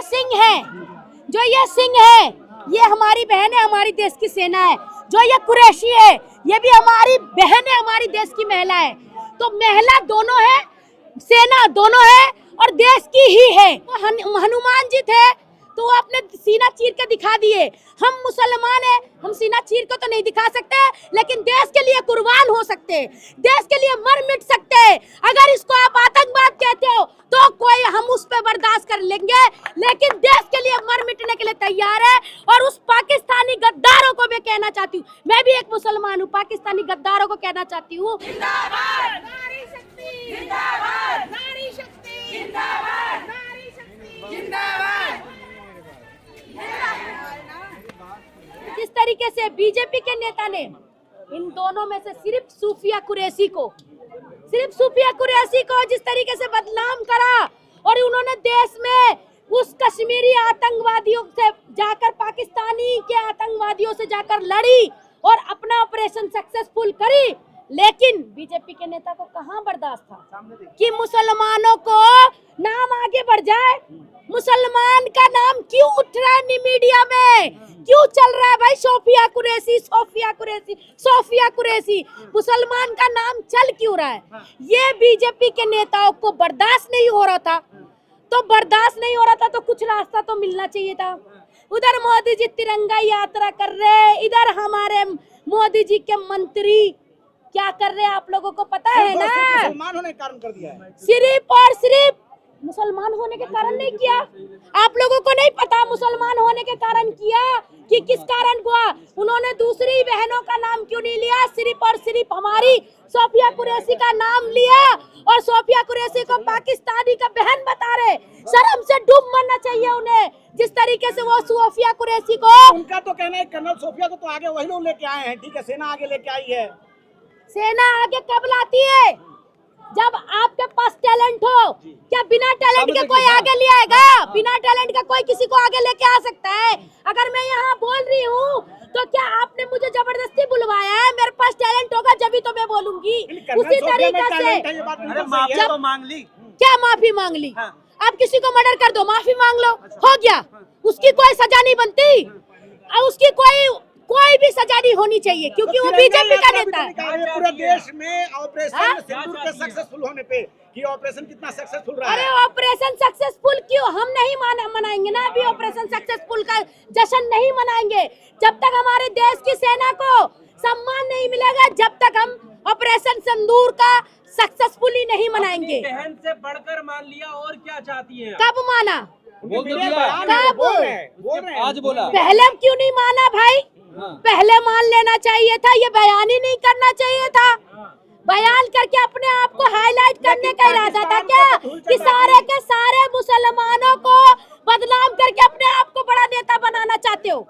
ये सिंह है, जो ये सिंह है, ये हमारी बहन है, हमारी देश की सेना है। जो ये कुरैशी है, ये भी हमारी बहन है, हमारी देश की महिला है। तो महिला दोनों है, सेना दोनों है और देश की ही है। तो हनुमान जी थे तो वो अपने सीना चीर के दिखा दिए। हम मुसलमान हैं, हम सीना चीर के तो नहीं दिखा सकते, लेकिन देश के लिए कुर्बान हो सकते हैं, देश के लिए मर मिट सकते हैं। अगर इसको आप आतंकवाद कहते हो तो कोई हम उस पर बर्दाश्त कर लेंगे, लेकिन देश के लिए मर मिटने के लिए तैयार है। और उस पाकिस्तानी गद्दारों को मैं कहना चाहती हूँ, मैं भी एक मुसलमान हूँ, पाकिस्तानी गद्दारों को कहना चाहती हूँ, जिंदाबाद नारी शक्ति, जिंदाबाद नारी शक्ति, जिंदाबाद नारी शक्ति, जिंदाबाद। जिस तरीके से बीजेपी के नेता ने इन दोनों में से सिर्फ सूफिया कुरैशी को जिस तरीके से बदनाम करा, और उन्होंने देश में उस कश्मीरी आतंकवादियों से जाकर, पाकिस्तानी के आतंकवादियों से जाकर लड़ी और अपना ऑपरेशन सक्सेसफुल करी। लेकिन बीजेपी के नेता को कहां बर्दाश्त था कि मुसलमानों को नाम आगे बढ़ जाए। मुसलमान का नाम क्यों उठ रहा है मीडिया में, क्यों चल रहा है भाई सोफिया कुरैशी, सोफिया कुरैशी, सोफिया कुरैशी, मुसलमान का नाम चल क्यों रहा है? ये बीजेपी के नेताओं को बर्दाश्त नहीं हो रहा था। तो बर्दाश्त नहीं हो रहा था तो कुछ रास्ता तो मिलना चाहिए था। उधर मोदी जी तिरंगा यात्रा कर रहे, इधर हमारे मोदी जी के मंत्री क्या कर रहे हैं आप लोगों को पता है ना? मुसलमान होने के कारण कर दिया है, सिर्फ और सिर्फ मुसलमान होने के कारण नहीं किया। आप लोगों को नहीं पता मुसलमान होने के कारण किया कि किस कारण हुआ? उन्होंने दूसरी बहनों का नाम क्यों नहीं लिया, सिर्फ और सिर्फ हमारी सोफिया कुरैशी का नाम लिया, और सोफिया कुरैशी को पाकिस्तानी का बहन बता रहे। शर्म से डूब मरना चाहिए उन्हें, जिस तरीके से वो सोफिया कुरैशी को, उनका तो कहना है कर्नल सोफिया को तो आगे वही लोग लेके आए हैं, ठीक है, सेना आगे लेके आई है। सेना आगे कब लाती है? जब आपके पास टैलेंट हो। क्या बिना टैलेंट के कोई आगे ले आएगा? बिना टैलेंट का कोई किसी को आगे लेके आ सकता है? अगर मैं यहाँ बोल रही हूँ तो क्या आपने मुझे जबरदस्ती बुलवाया है? मेरे पास टैलेंट होगा जब ही तो मैं बोलूंगी। उसी तरीके से जब मांग ली, क्या माफी मांग ली? आप किसी को मर्डर कर दो, माफी मांग लो, हो गया। उसकी कोई सजा नहीं बनती, और उसकी कोई भी सजा नहीं होनी चाहिए, क्योंकि वो बीजेपी का नेता है। पूरे देश में ऑपरेशन सिंदूर के सक्सेसफुल होने पे कि ऑपरेशन कितना सक्सेसफुल रहा अरे है। ऑपरेशन सक्सेसफुल क्यों? हम नहीं मनाएंगे ना अभी ऑपरेशन सक्सेसफुल का जश्न नहीं मनाएंगे जब तक हमारे देश की सेना को सम्मान नहीं मिलेगा, जब तक हम ऑपरेशन सिंदूर का सक्सेसफुली नहीं मनाएंगे। बहन से बढ़कर मान लिया, और क्या चाहती हैं? कब माना? कब आज बोला, पहले क्यों नहीं माना भाई? पहले मान लेना चाहिए था, ये बयान ही नहीं करना चाहिए था। बयान करके अपने आप को हाईलाइट करने का इरादा था क्या कि सारे के सारे मुसलमानों को बदनाम करके अपने आप को बड़ा नेता बनाना चाहते हो?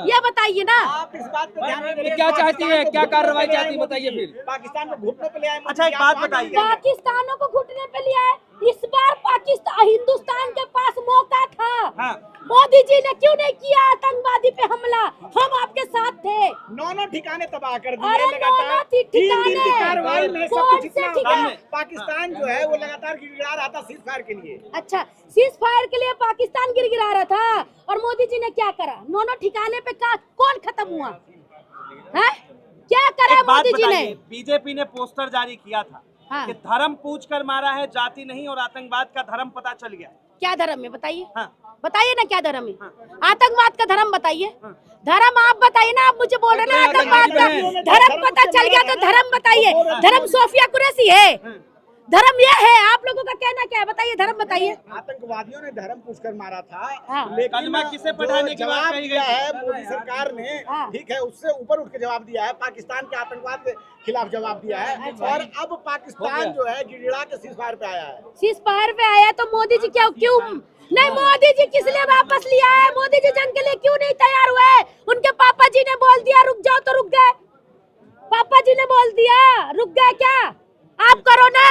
ये बताइए ना। आप इस बात पे ध्यान नहीं, क्या चाहती है, क्या कार्रवाई चाहती है, बताइए फिर। पाकिस्तान को घुटने पे ले आए। अच्छा, एक बात बताइए, पाकिस्तानों को घुटने पे लिया है। इस बार पाकिस्तान, हिंदुस्तान के पास मौका था। मोदी जी ने क्यों नहीं किया आतंकवादी पे हमला? हम आपके साथ थे। 9 ठिकाने तबाह कर दिए। अरे लगातार 3 दिन की कार्रवाई में सब कुछ इतना ठिकाने? होगा। पाकिस्तान जो है वो लगातार गिड़गिड़ा रहा था सीज फायर के लिए। अच्छा, सीज फायर के लिए पाकिस्तान गिड़गिड़ा रहा था, और मोदी जी ने क्या करा? 9 ठिकाने पे कौन खत्म हुआ है? क्या करा मोदी जी ने? बीजेपी ने पोस्टर जारी किया था कि धर्म पूछ कर मारा है, जाति नहीं, और आतंकवाद का धर्म पता चल गया। क्या धर्म है बताइए? बताइए ना क्या धर्म है? आतंकवाद का धर्म बताइए। धर्म आप बताइए ना, आप मुझे बोल रहे ना आतंकवाद का धर्म पता चल गया, तो धर्म बताइए। धर्म सोफिया कुरैशी है, धर्म ये है। आप लोगों का कहना क्या है बताइए? धर्म बताइए। आतंकवादियों ने धर्म पूछकर मारा था, लेकिन किसे पढ़ाने की बात कही गई है मोदी सरकार ने, ठीक है, उससे ऊपर उठ के जवाब दिया है। पाकिस्तान के आतंकवाद के खिलाफ जवाब दिया है, और अब पाकिस्तान जो है गिड़गिड़ा के सीज फायर पे आया है। सीज फायर पे आया तो मोदी जी क्यों नहीं? मोदी जी किस लिए वापस लिया है? मोदी जी जंग के लिए क्यों नहीं तैयार हुए? उनके पापा जी ने बोल दिया रुक जाओ तो रुक गए। पापा जी ने बोल दिया रुक गए, क्या आप करो ना?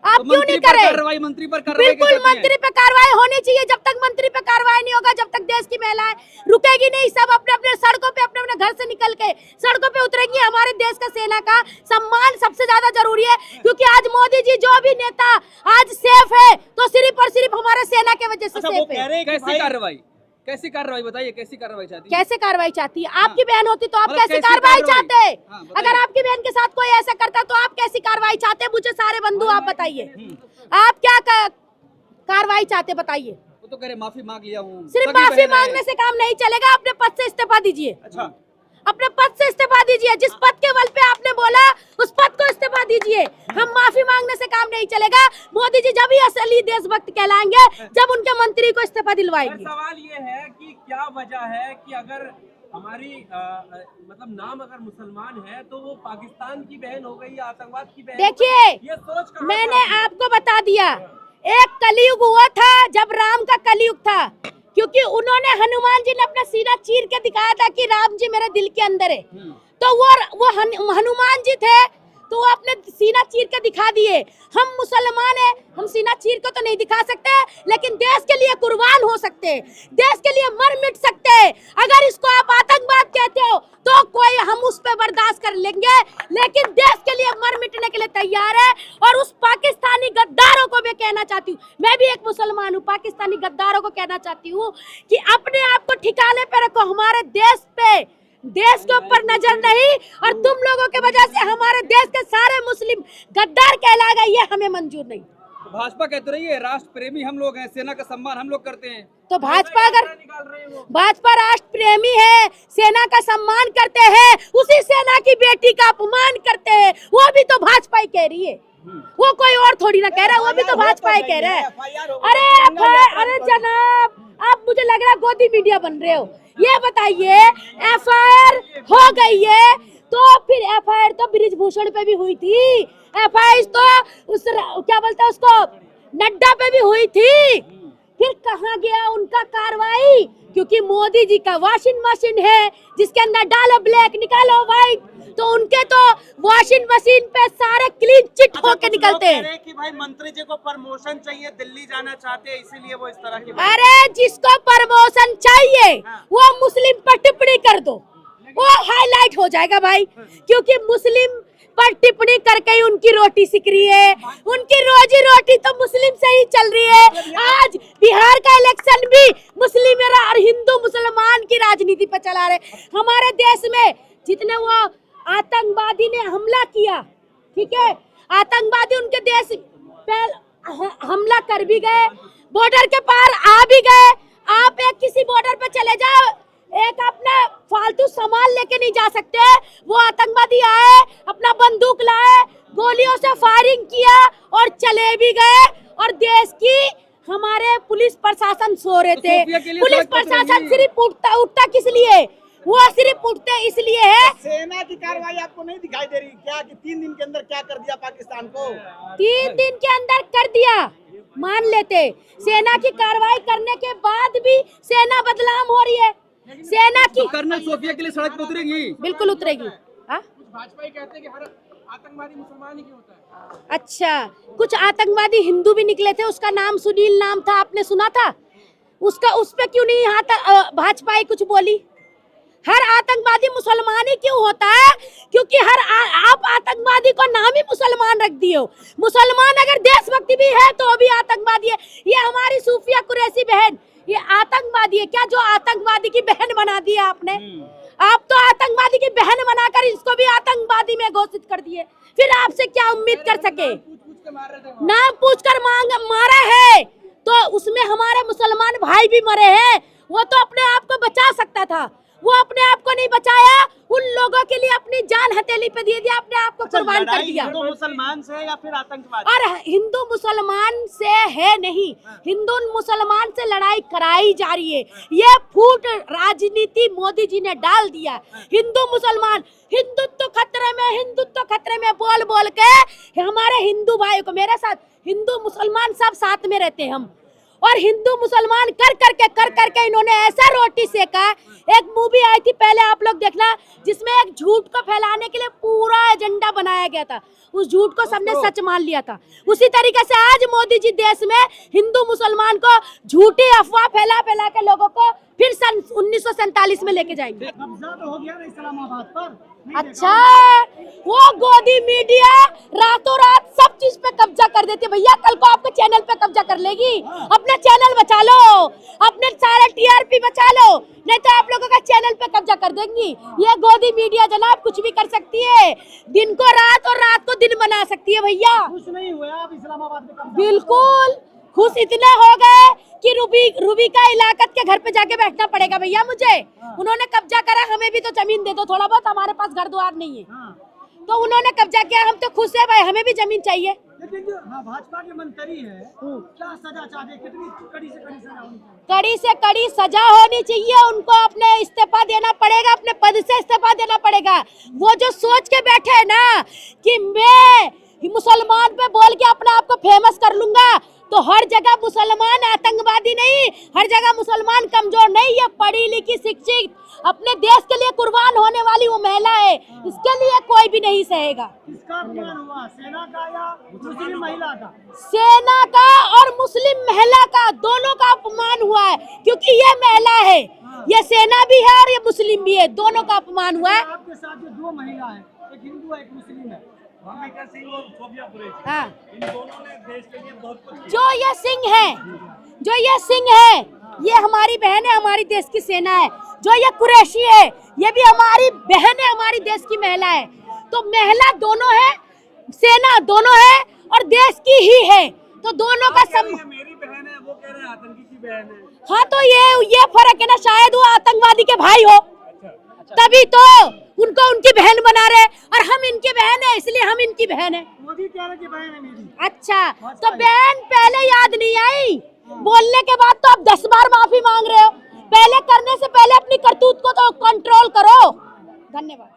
आप क्यों नहीं करे? मंत्री पर कार्रवाई बिल्कुल मंत्री पे कार्रवाई होनी चाहिए। जब तक मंत्री पे कार्रवाई नहीं होगा, जब तक देश की महिलाएं रुकेगी नहीं। सब अपने अपने सड़कों पे, अपने अपने घर से निकल के सड़कों पे उतरेंगी। हमारे देश का सेना का सम्मान सबसे ज्यादा जरूरी है, क्योंकि आज मोदी जी जो भी नेता आज सेफ है तो सिर्फ और सिर्फ हमारे सेना के वजह से सेफ है। कैसी कार्रवाई बताइए, कैसी कार्रवाई चाहती है? कैसे कार्रवाई चाहती है? आपकी बहन होती तो आप कैसी कार्रवाई चाहते? अगर आपकी बहन के साथ कोई ऐसा करता तो आप कैसी कार्रवाई चाहते? मुझे सारे बंधु आप बताइए, आप क्या कार्रवाई चाहते बताइए? वो तो कह रहे माफी मांग लिया हूँ। सिर्फ माफी मांगने से काम नहीं चलेगा, अपने पद से इस्तीफा दीजिए। अच्छा, अपने पद से इस्तीफा दीजिए। जिस पद के बल पे आपने बोला उस पद को इस्तीफा दीजिए। हम माफी मांगने से काम नहीं चलेगा। मोदी जी जब ही असली देशभक्त कहलाएंगे जब उनके मंत्री को इस्तीफा दिलवाएंगे। सवाल ये है कि क्या वजह है कि अगर हमारी मतलब नाम अगर मुसलमान है तो वो पाकिस्तान की बहन हो गई या आतंकवाद की बहन? देखिए, ये सोच कहाँ मैंने से आपको बता दिया, एक कलयुग हुआ था जब राम का कलयुग था, क्योंकि उन्होंने हनुमान जी ने अपना सीना चीर के दिखाया था कि राम जी मेरे दिल के अंदर है। तो वो हनुमान जी थे तो वो अपने सीना चीर के दिखा दिए। हम मुसलमान हैं, हम सीना चीर के तो नहीं दिखा सकते, लेकिन देश के लिए कुर्बान हो सकते हैं, देश के लिए मर मिट सकते हैं। अगर इसको आप आतंकवाद कहते हो तो कोई हम उस पे बर्दाश्त कर लेंगे, लेकिन देश के लिए मर मिटने के लिए तैयार है। और उस पाकिस्तानी गद्दारों को मैं कहना चाहती हूँ, मैं भी एक मुसलमान हूँ, पाकिस्तानी गद्दारों को कहना चाहती हूँ कि अपने आप को ठिकाने पे रखो। हमारे देश पे, देश के ऊपर नजर नहीं, और तुम लोगों के वजह से हमारे देश के सारे मुस्लिम गद्दार कहला गए, ये हमें मंजूर नहीं। तो भाजपा कहते रही है राष्ट्र प्रेमी हम लोग हैं, सेना का सम्मान हम लोग करते हैं। तो भाजपा अगर भाजपा राष्ट्र प्रेमी है, सेना का सम्मान करते हैं, उसी सेना की बेटी का अपमान करते हैं, वो भी तो भाजपा ही कह रही है, वो कोई और थोड़ी ना कह रहा है, वो भी तो भाजपा ही कह रहा है। अरे जनाब, आप मुझे लग रहा है गोदी मीडिया बन रहे हो। ये बताइए, एफआईआर हो गई है तो फिर एफआईआर तो बृजभूषण पे भी हुई थी, एफआईआर तो उस क्या बोलते हैं उसको नड्डा पे भी हुई थी। फिर कहाँ गया उनका कार्रवाई? क्योंकि मोदी जी का वॉशिंग मशीन है जिसके अंदर डालो ब्लैक निकालो व्हाइट, तो उनके तो वॉशिंग मशीन पे सारे क्लीन चिट होके निकलते हैं। कि भाई मंत्री जी को प्रमोशन चाहिए, दिल्ली जाना चाहते हैं, इसीलिए वो इस तरह की। अरे जिसको प्रमोशन चाहिए वो मुस्लिम पर टिप्पणी कर दो, वो हाईलाइट हो जाएगा भाई, क्योंकि मुस्लिम पर टिप्पणी करके ही उनकी रोटी सिक रही है, उनकी रोजी रोटी तो मुस्लिम से ही चल रही है। आज बिहार का इलेक्शन भी मुस्लिम और हिंदू मुसलमान की राजनीति पर चला रहे। हमारे देश में जितने वो आतंकवादी ने हमला किया, ठीक है, आतंकवादी उनके देश पे हमला कर भी गए, बॉर्डर के पार आ भी गए। आप एक किसी बॉर्डर पे चले जाओ, एक अपना फालतू सामान लेके नहीं जा सकते। वो आतंकवादी आए, अपना बंदूक लाए, गोलियों से फायरिंग किया और चले भी गए। और देश की हमारे पुलिस प्रशासन सो रहे थे। पुलिस प्रशासन सिर्फ उठता किस लिए? वो सिर्फ उठते इसलिए है। सेना की कार्रवाई आपको नहीं दिखाई दे रही क्या कि 3 दिन के अंदर क्या कर दिया पाकिस्तान को? 3 दिन के अंदर कर दिया, मान लेते। सेना की कार्रवाई करने के बाद भी सेना बदनाम हो रही है। सेना की कर्नल सोफिया के लिए सड़क पर उतरेगी, बिल्कुल उतरेगी। भाजपा ही कहते हैं कि हर आतंकवादी मुसलमान ही क्यों होता है? अच्छा, कुछ आतंकवादी हिंदू भी निकले थे, उसका नाम सुनील नाम था, आपने सुना था? उसका उस पे क्यों नहीं यहाँ तक भाजपा ही कुछ बोली? हर आतंकवादी मुसलमान ही क्यों होता है? क्योंकि आप आतंकवादी को नाम ही मुसलमान रख दिए हो। मुसलमान अगर देशभक्ति भी है तो भी आतंकवादी है। ये हमारी सूफिया कुरैशी बहन ये आतंकवादी है क्या, जो आतंकवादी की बहन बना दी आपने? आप तो आतंकवादी की बहन बनाकर इसको भी आतंकवादी में घोषित कर दिए। फिर आपसे क्या उम्मीद कर सके? नाम पूछकर मारा है तो उसमें हमारे मुसलमान भाई भी मरे हैं। वो तो अपने आप को बचा सकता था, वो अपने आप को नहीं बचाया, उन लोगों के लिए अपनी जान हथेली पे दे दिया, अपने आप को कुर्बान कर दिया। हिंदू मुसलमान से या फिर आतंकवाद? और हिंदू मुसलमान से है नहीं, हिंदू मुसलमान से लड़ाई कराई जा रही है। ये फूट राजनीति मोदी जी ने डाल दिया। हिंदू मुसलमान हिंदुत्व खतरे में, हिंदुत्व खतरे में बोल बोल के हमारे हिंदू भाइयों को, मेरे साथ हिंदू मुसलमान सब साथ में रहते हैं हम, और हिंदू मुसलमान कर करके इन्होंने ऐसा रोटी सेका। एक मूवी आई थी पहले, आप लोग देखना, जिसमें एक झूठ को फैलाने के लिए पूरा एजेंडा बनाया गया था, उस झूठ को सबने सच मान लिया था। उसी तरीके से आज मोदी जी देश में हिंदू मुसलमान को झूठी अफवाह फैला फैला के लोगों को फिर सन 1947 में लेके जाएंगे। कब्जा तो हो गया ना इस्लामाबाद पर। अच्छा, वो गोदी मीडिया रातों रात सब चीज पे कब्जा कर देती है भैया। कल को आपके चैनल पे कब्जा कर लेगी। अपना चैनल बचा लो, अपने सारे टीआरपी बचा लो, नहीं तो आप लोगों का चैनल पे कब्जा कर देंगी। ये गोदी मीडिया जनाब कुछ भी कर सकती है, दिन को रात और रात को दिन बना सकती है भैया। खुश नहीं हुए आप इस्लामाबाद में कब्जा? बिल्कुल खुश इतने हो गए कि रूबी का इलाकत के घर पे जाके बैठना पड़ेगा भैया मुझे। उन्होंने कब्जा करा, हमें भी तो जमीन दे दो थोड़ा बहुत, हमारे पास घर द्वार नहीं है। तो उन्होंने कब्जा किया, हम तो खुश है भाई, हमें भी जमीन चाहिए। लेकिन जो भाजपा के मंत्री है क्या सजा चाहते, कितनी कड़ी से कड़ी सजा होनी चाहिए? कड़ी से कड़ी सजा होनी चाहिए। उनको अपने इस्तीफा देना पड़ेगा, अपने पद से इस्तीफा देना पड़ेगा। वो जो सोच के बैठे है ना कि मैं मुसलमान पे बोल के अपने आप को फेमस कर लूंगा, तो हर जगह मुसलमान आतंकवादी नहीं, हर जगह मुसलमान कमजोर नहीं, ये पढ़ी लिखी शिक्षित अपने देश के लिए कुर्बान होने वाली वो महिला है, इसके लिए कोई भी नहीं सहेगा। किसका अपमान हुआ, सेना का या मुस्लिम महिला का? सेना का और मुस्लिम महिला का, दोनों का अपमान हुआ है, क्योंकि ये महिला है, ये सेना भी है और ये मुस्लिम भी है, दोनों का अपमान हुआ है। आपके साथ जो दो महिला है, एक हिंदू है एक मुस्लिम है, हाँ। इन दोनों ने देश के लिए बहुत कुछ जो ये सिंह है, ये हमारी बहन है, हमारी देश की सेना है। जो ये कुरैशी है, ये भी हमारी बहन है, हमारी देश की महिला है। तो महिला दोनों है, सेना दोनों है और देश की ही है, तो दोनों का मेरी बहन है, वो कह रहे हैं आतंकी की बहन है। हाँ, तो ये फर्क है ना, शायद वो आतंकवादी के भाई हो, तभी तो उनको उनकी बहन बना रहे, और हम इनकी बहन है इसलिए हम इनकी बहन है। मोदी कह रहे कि बहन है मेरी। अच्छा, तो बहन पहले याद नहीं आई, बोलने के बाद तो आप 10 बार माफी मांग रहे हो। पहले करने से पहले अपनी करतूत को तो कंट्रोल करो। धन्यवाद।